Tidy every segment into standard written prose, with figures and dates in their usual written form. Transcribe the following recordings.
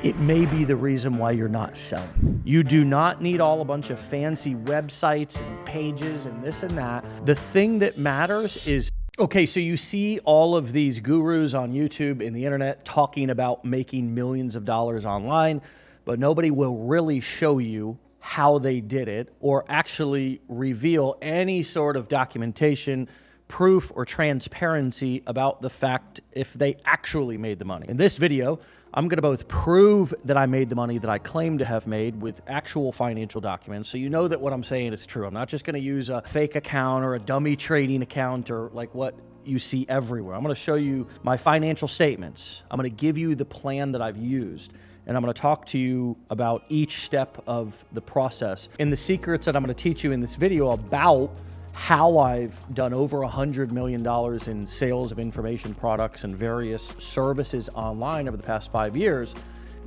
it may be the reason why you're not selling. You do not need a bunch of fancy websites and pages and this and that. The thing that matters is, okay, so you see all of these gurus on YouTube and the internet talking about making millions of dollars online, but nobody will really show you how they did it or actually reveal any sort of documentation, proof, or transparency about the fact if they actually made the money. In this video, I'm gonna both prove that I made the money that I claim to have made with actual financial documents, so you know that what I'm saying is true. I'm not just gonna use a fake account or a dummy trading account or like what you see everywhere. I'm gonna show you my financial statements. I'm gonna give you the plan that I've used, and I'm gonna talk to you about each step of the process and the secrets that I'm gonna teach you in this video about how I've done over $100 million in sales of information products and various services online over the past 5 years.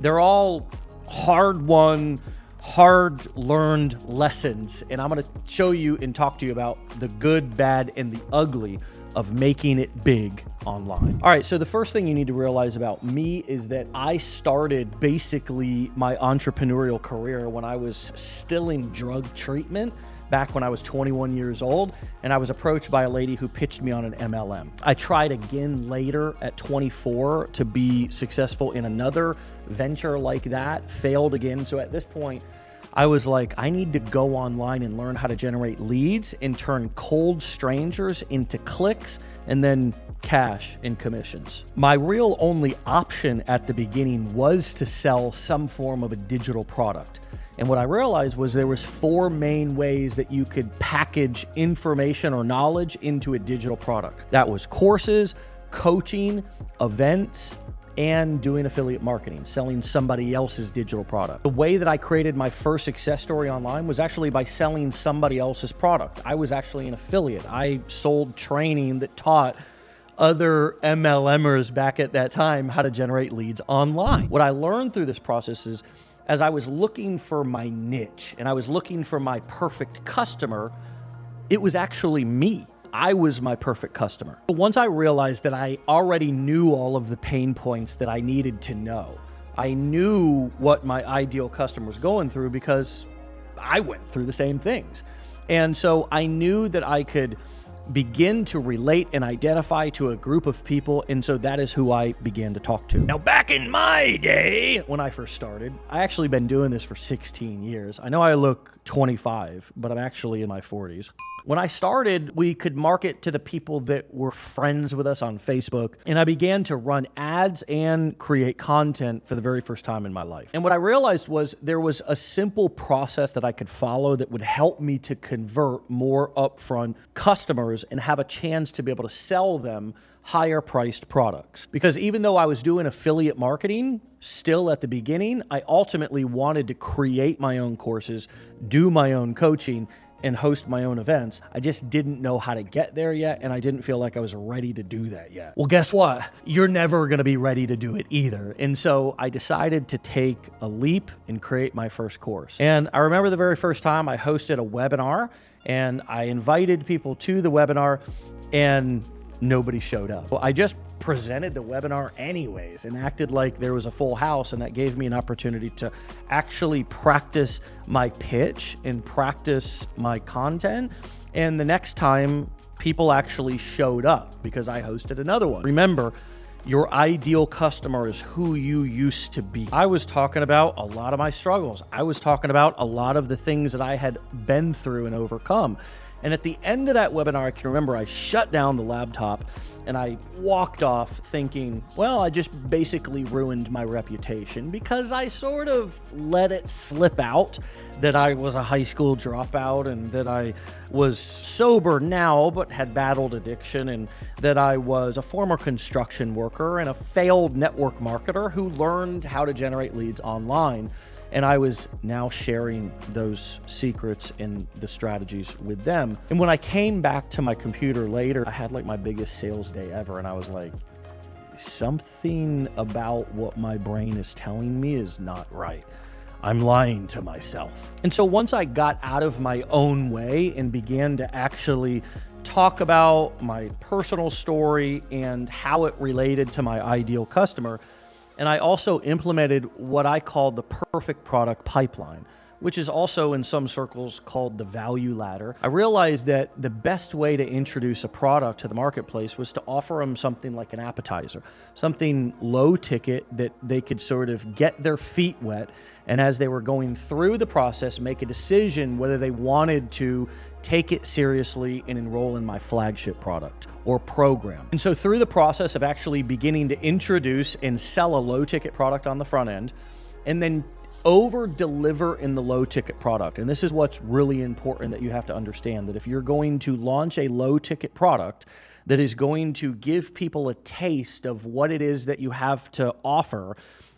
They're all hard-won, hard-learned lessons, and I'm gonna show you and talk to you about the good, bad, and the ugly of making it big online. All right, so the first thing you need to realize about me is that I started basically my entrepreneurial career when I was still in drug treatment, back when I was 21 years old, and I was approached by a lady who pitched me on an MLM. I tried again later at 24 to be successful in another venture like that, failed again. So at this point, I was like, I need to go online and learn how to generate leads and turn cold strangers into clicks and then cash in commissions. My real only option at the beginning was to sell some form of a digital product. And what I realized was there was 4 main ways that you could package information or knowledge into a digital product. That was courses, coaching, events, and doing affiliate marketing, selling somebody else's digital product. The way that I created my first success story online was actually by selling somebody else's product. I was actually an affiliate. I sold training that taught other MLMers back at that time how to generate leads online. What I learned through this process is, as I was looking for my niche and I was looking for my perfect customer, it was actually me. I was my perfect customer. But once I realized that I already knew all of the pain points that I needed to know, I knew what my ideal customer was going through because I went through the same things. And so I knew that I could begin to relate and identify to a group of people, and so that is who I began to talk to. Now, back in my day, when I first started, I actually been doing this for 16 years. I know I look 25, but I'm actually in my 40s. When I started, we could market to the people that were friends with us on Facebook, and I began to run ads and create content for the very first time in my life. And what I realized was there was a simple process that I could follow that would help me to convert more upfront customers and have a chance to be able to sell them higher priced products. Because even though I was doing affiliate marketing still at the beginning, I ultimately wanted to create my own courses, do my own coaching, and host my own events. I just didn't know how to get there yet, and I didn't feel like I was ready to do that yet. Well, guess what? You're never gonna be ready to do it either. And so I decided to take a leap and create my first course. And I remember the very first time I hosted a webinar, and I invited people to the webinar, and nobody showed up. Well, I just presented the webinar anyways and acted like there was a full house, and that gave me an opportunity to actually practice my pitch and practice my content. And the next time, people actually showed up because I hosted another one. Remember, your ideal customer is who you used to be. I was talking about a lot of my struggles. I was talking about a lot of the things that I had been through and overcome. And at the end of that webinar, I can remember I shut down the laptop and I walked off thinking, well, I just basically ruined my reputation because I sort of let it slip out that I was a high school dropout and that I was sober now but had battled addiction, and that I was a former construction worker and a failed network marketer who learned how to generate leads online. And I was now sharing those secrets and the strategies with them. And when I came back to my computer later, I had like my biggest sales day ever. And I was like, something about what my brain is telling me is not right. I'm lying to myself. And so once I got out of my own way and began to actually talk about my personal story and how it related to my ideal customer, And I also implemented what I call the perfect product pipeline, which is also in some circles called the value ladder. I realized that the best way to introduce a product to the marketplace was to offer them something like an appetizer, something low ticket that they could sort of get their feet wet, and as they were going through the process, make a decision whether they wanted to take it seriously and enroll in my flagship product or program. And so through the process of actually beginning to introduce and sell a low ticket product on the front end, and then over deliver in the low ticket product. And this is what's really important that you have to understand, that if you're going to launch a low ticket product that is going to give people a taste of what it is that you have to offer,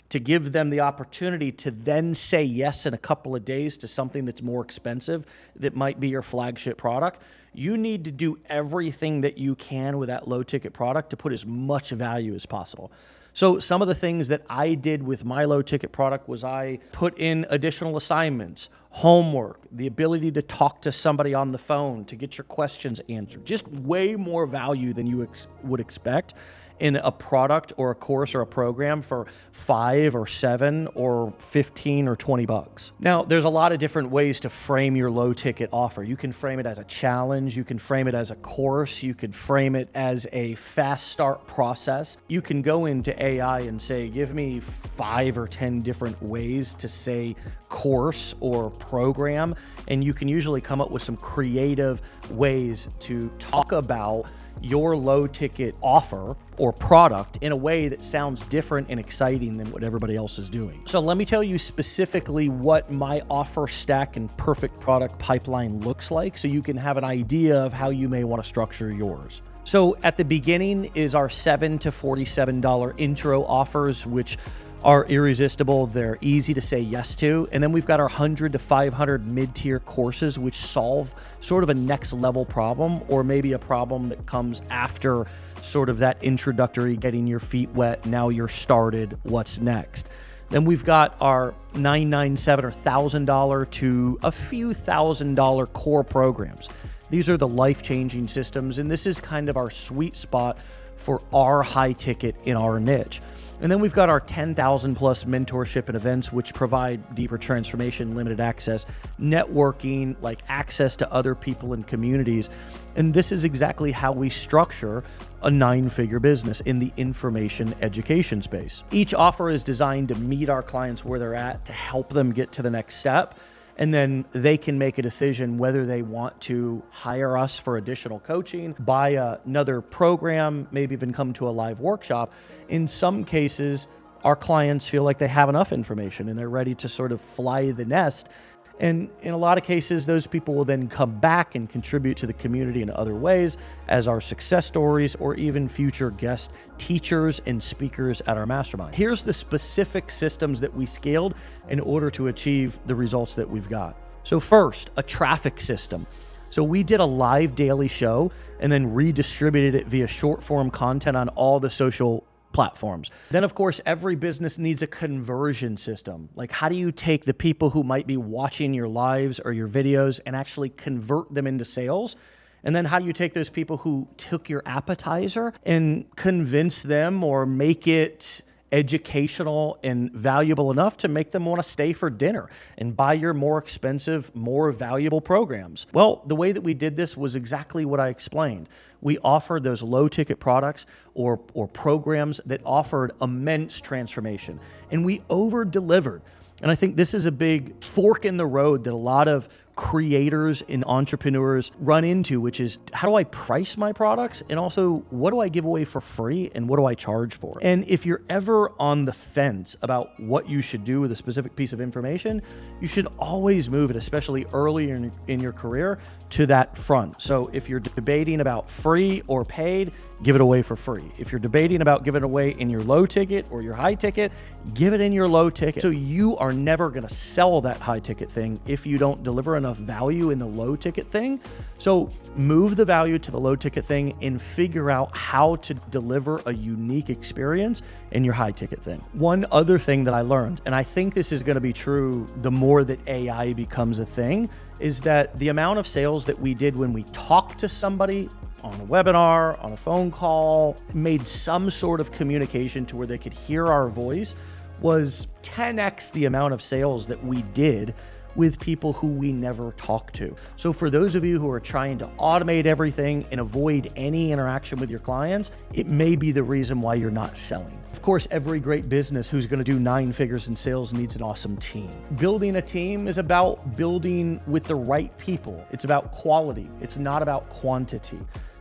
to give them the opportunity to then say yes in a couple of days to something that's more expensive, that might be your flagship product, you need to do everything that you can with that low ticket product to put as much value as possible. So some of the things that I did with my low ticket product was I put in additional assignments, homework, the ability to talk to somebody on the phone to get your questions answered, just way more value than you would expect in a product or a course or a program for $5 or $7 or $15 or $20. Now, there's a lot of different ways to frame your low ticket offer. You can frame it as a challenge. You can frame it as a course. You could frame it as a fast start process. You can go into AI and say, give me 5 or 10 different ways to say course or program. And you can usually come up with some creative ways to talk about your low ticket offer or product in a way that sounds different and exciting than what everybody else is doing. So let me tell you specifically what my offer stack and perfect product pipeline looks like so you can have an idea of how you may want to structure yours. So at the beginning is our $7 to $47 intro offers, which are irresistible. They're easy to say yes to. And then we've got our 100 to 500 mid-tier courses, which solve sort of a next level problem, or maybe a problem that comes after sort of that introductory, getting your feet wet. Now you're started. What's next? Then we've got our $997 or $1,000 to a few $1,000 core programs. These are the life-changing systems, and this is kind of our sweet spot for our high ticket in our niche. And then we've got our 10,000 plus mentorship and events, which provide deeper transformation, limited access, networking, like access to other people and communities. And this is exactly how we structure a 9-figure business in the information education space. Each offer is designed to meet our clients where they're at, to help them get to the next step. And then they can make a decision whether they want to hire us for additional coaching, buy another program, maybe even come to a live workshop. In some cases, our clients feel like they have enough information and they're ready to sort of fly the nest. And in a lot of cases, those people will then come back and contribute to the community in other ways as our success stories or even future guest teachers and speakers at our mastermind. Here's the specific systems that we scaled in order to achieve the results that we've got. So first, a traffic system. So we did a live daily show and then redistributed it via short form content on all the social platforms. Then, of course, every business needs a conversion system. Like, how do you take the people who might be watching your lives or your videos and actually convert them into sales? And then how do you take those people who took your appetizer and convince them or make it educational and valuable enough to make them want to stay for dinner and buy your more expensive, more valuable programs? Well, the way that we did this was exactly what I explained. We offered those low ticket products or programs that offered immense transformation, and we over delivered. And I think this is a big fork in the road that a lot of creators and entrepreneurs run into, which is, how do I price my products? And also, what do I give away for free and what do I charge for? And if you're ever on the fence about what you should do with a specific piece of information, you should always move it, especially early in your career, to that front. So if you're debating about free or paid, give it away for free. If you're debating about giving it away in your low ticket or your high ticket, give it in your low ticket. So you are never going to sell that high ticket thing if you don't deliver enough value in the low ticket thing. So move the value to the low ticket thing and figure out how to deliver a unique experience in your high ticket thing. One other thing that I learned, and I think this is going to be true the more that AI becomes a thing, is that the amount of sales that we did when we talked to somebody on a webinar, on a phone call, made some sort of communication to where they could hear our voice, was 10x the amount of sales that we did with people who we never talked to. So for those of you who are trying to automate everything and avoid any interaction with your clients, it may be the reason why you're not selling. Of course, every great business who's going to do 9 figures in sales needs an awesome team. Building a team is about building with the right people. It's about quality. It's not about quantity.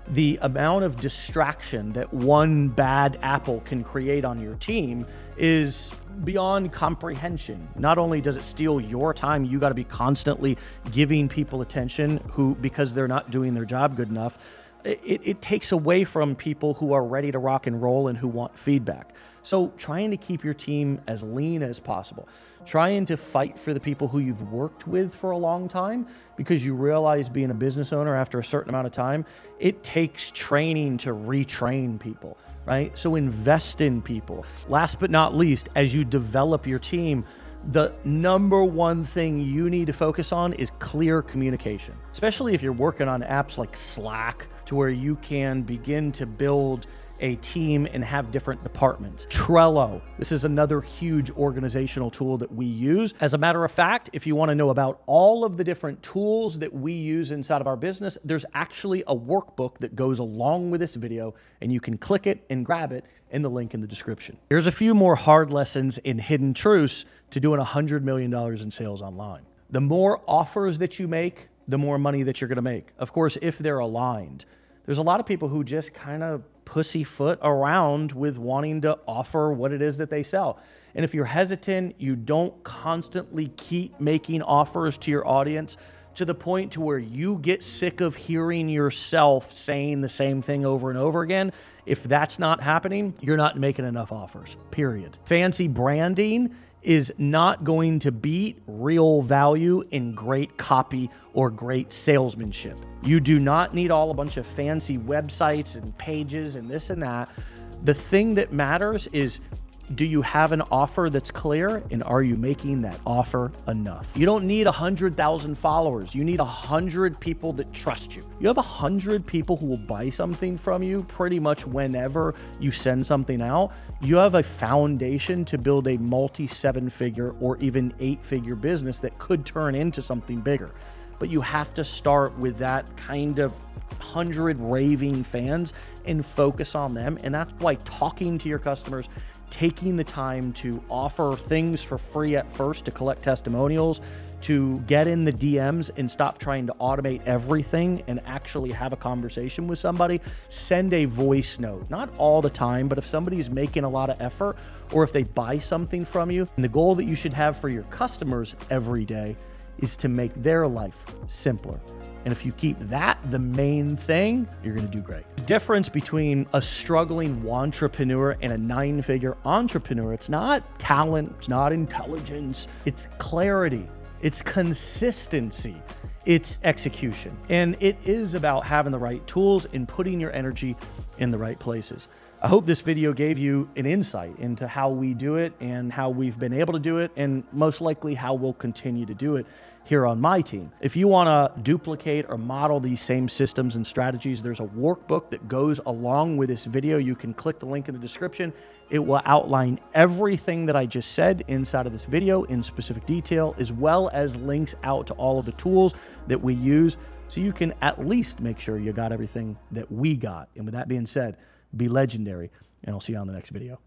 The amount of distraction that one bad apple can create on your team is beyond comprehension. Not only does it steal your time, you got to be constantly giving people attention because they're not doing their job good enough. It takes away from people who are ready to rock and roll and who want feedback. So trying to keep your team as lean as possible, trying to fight for the people who you've worked with for a long time, because you realize being a business owner after a certain amount of time, it takes training to retrain people, right? So invest in people. Last but not least, as you develop your team, the number one thing you need to focus on is clear communication, especially if you're working on apps like Slack, to where you can begin to build a team and have different departments. Trello, this is another huge organizational tool that we use. As a matter of fact, if you want to know about all of the different tools that we use inside of our business, there's actually a workbook that goes along with this video, and you can click it and grab it in the link in the description. Here's a few more hard lessons in hidden truths to doing $100 million in sales online. The more offers that you make, the more money that you're going to make. Of course, if they're aligned. There's a lot of people who just kind of pussyfoot around with wanting to offer what it is that they sell. And if you're hesitant, you don't constantly keep making offers to your audience to the point to where you get sick of hearing yourself saying the same thing over and over again. If that's not happening, you're not making enough offers, period. Fancy branding is not going to beat real value in great copy or great salesmanship. You do not need a bunch of fancy websites and pages and this and that. The thing that matters is, do you have an offer that's clear, and are you making that offer enough? You don't need 100,000 followers. You need 100 people that trust you. You have 100 people who will buy something from you pretty much whenever you send something out. You have a foundation to build a multi-7-figure or even 8-figure business that could turn into something bigger. But you have to start with that kind of 100 raving fans and focus on them. And that's why talking to your customers, taking the time to offer things for free at first to collect testimonials, to get in the DMs and stop trying to automate everything and actually have a conversation with somebody. Send a voice note, not all the time, but if somebody's making a lot of effort or if they buy something from you, and the goal that you should have for your customers every day is to make their life simpler. And if you keep that the main thing, you're going to do great. The difference between a struggling entrepreneur and a 9-figure entrepreneur, it's not talent, it's not intelligence, it's clarity, it's consistency, it's execution. And it is about having the right tools and putting your energy in the right places. I hope this video gave you an insight into how we do it and how we've been able to do it, and most likely how we'll continue to do it here on my team. If you want to duplicate or model these same systems and strategies, there's a workbook that goes along with this video. You can click the link in the description. It will outline everything that I just said inside of this video in specific detail, as well as links out to all of the tools that we use, so you can at least make sure you got everything that we got. And with that being said, be legendary, and I'll see you on the next video.